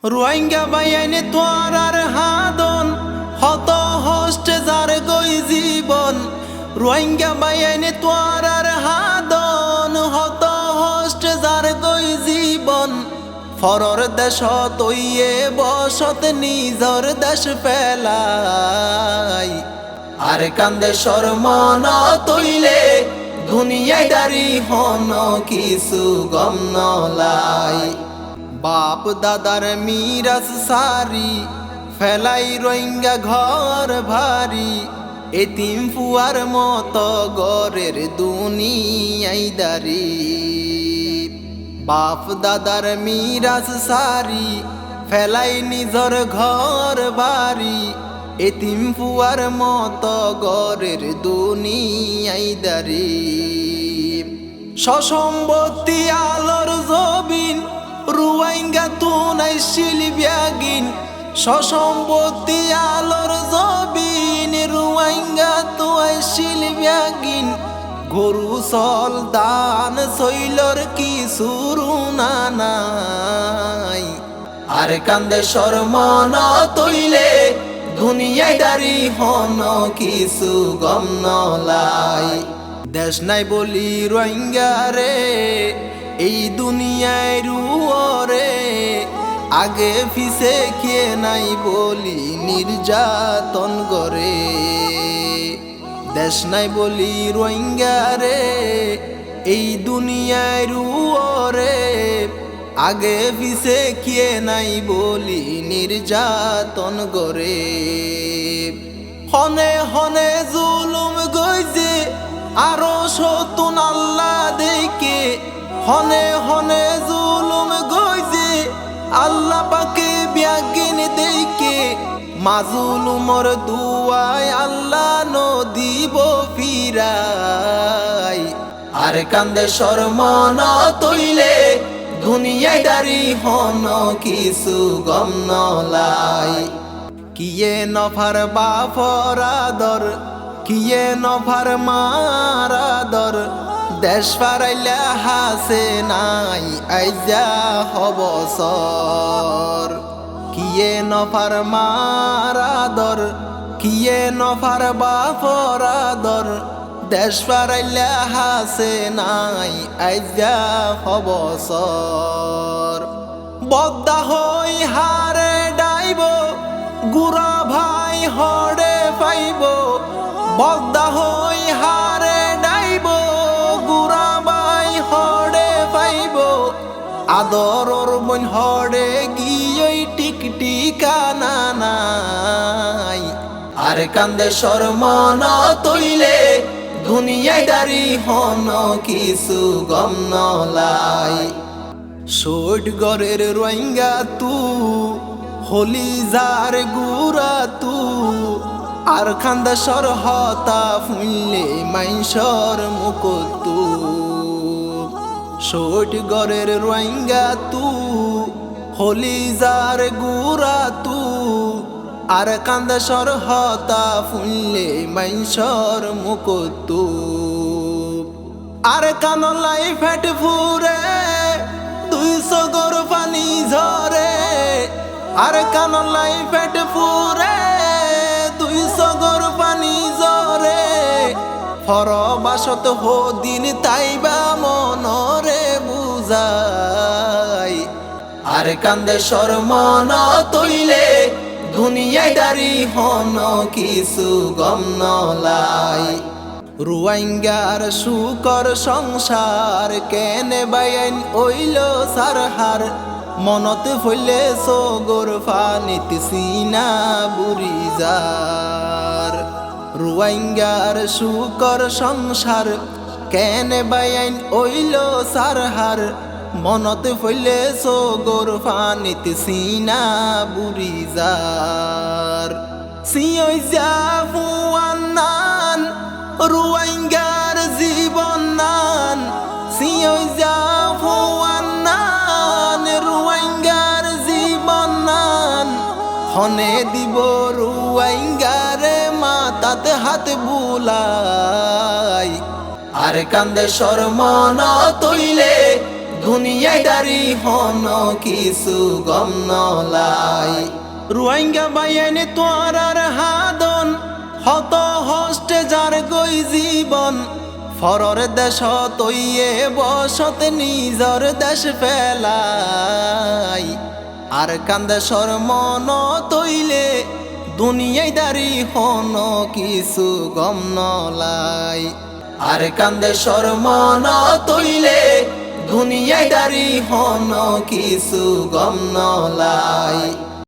রোহিঙ্গা বাইয়াইনে তোয়ার হাদন হত হস্টে যার গই জীবন। রোহিঙ্গা বাইয়াইনে তোয়ার হাদন হত হস্টে যার গই জীবন। ফরর দেশ তৈয়ে বসত নিজর দেশ পেলাই। আর কান্দে শর্মন তৈলে দুনিয়ায় দাঁড়ি হন কিছু গম নলাই। বাপ দাদার মিরাজ সারি ফেলাই রোহিঙ্গা ঘর ভারি। এতিম ফুয়ার মতো গরের দুনিয়ায় দাঁড়ি। বাপ দাদার মিরাজ সারি ফেলাই নিজর ঘর বাড়ি। এতিম ফুয়ার মতো গরের দুনিয়ায় দাঁড়ি। সসম্পত্তি আলোর জবিন রোহিঙ্গা তুনাই শিলবিয়াগিন। সসম্পত্তি আলোর জবিন রোহিঙ্গা তুয়াই শিলবিয়াগিন। গরু সল দান শৈলর কিছু রুনা নাই। আর কান্দে শর্মন তৈলে দুনিয়ায় দাঁড়ি হন কিছু গম নলাই। দেশ নাই বলি রোহিঙ্গা রে এই দুনিয়ায় রুয়রে। আগে ফিসে কে নাই বলি নির্যাতন করে। দেশ নাই বলি রোহিঙ্গা রে এই দুনিয়ায় রুয়রে। আগে ফিসে কে নাই বলি নির্যাতন করে। হনে হনে জুলুম গইছে আরো সতুন আল্লাহ দেখে। হনে হনে জুলুম গইছে আল্লাহ পাকে ব্যাগিন দেখে। মাজুলুমর দুয়ায় আল্লাহ নদিব ফিরাই। আর কান্দে শর্মন তৈলে দুনিয়ায় দাঁড়ি হন কিছু গম নলাই। কিয়ে নফার বাফর আদর কিয়ে নফার মারাদর। দেশ ফারাইলা হাসে নাই আইজা হবসর। কিয়ে নফার মারাদর কিয়ে নফার বাফর আদর। দেশ ফারাইলা হাসে নাই আইজা হবসর। বদ্দা হই হারে ডাইব গুড়া ভাই হড়ে পাইব। বদ্দা হই হারে ডাইব গুড়া ভাই হড়ে পাইব। আদরর বন হড়ে গিয়ে টিকটিকানা নাই। আর কান্দে শর্মন তৈলে দুনিয়ায় দাঁড়ি হন কিছু গম নলাই। ষোট গরের রোহিঙ্গা তু হলি যার গুড়া তু। আর খান্দা সর হতা ফুললে মাইসর মুকুতু। ষোট গরের রোহিঙ্গা তু হলি যার গুড়া তু। আর কান্দা সর হতা ফুললে মাইসর মুকুতু। আর কানলাই ফেট ফুরে 200 গর পানি ঝরে। আর কানলাই ফেট ফুরে 200 গর পানি ঝরে। ফরবাসত হদিন তাইবা মনরে বুঝাই। আর কান্দে শর্মন তৈলে দুনিয়ায় দাঁড়ি হন কিছু গম নলাই। রোহিঙ্গার সুকর সংসার কেনে বাইন ওইল সারহার। মনত ফইলে সগর ফানিত সিনা বুড়ি যার। রোহিঙ্গার সুকর সংসার কেনে বাইন ওইল সারহার। মনত ফইলে সগর ফানিত সিনা বুড়ি যার। সিয়ই জাফুয়ান নান রোহিঙ্গার জীবন নান। সিয়ই জাফুয়ান নান রোহিঙ্গার জীবন নান। হনে দিব রোহিঙ্গারে মাতাতে হাত বুলাই। আর কান্দে শর্মন তৈলে দুনিয়ায় দাঁড়ি হন কিছু গম নলাই রোহিঙ্গা বাইয়ানে তোয়ার হাদন হত হস্তে যার গই জীবন ফরর দেশ তৈয়ে বসত নিজর দেশ ফেলাই আর কান্দে মন তৈলে দুনিয়ায় দাঁড়ি হন কিছু গম নলাই আর কান্দে মন তৈলে দুনিয়ায় দাঁড়ি হন কিছু গম নলাই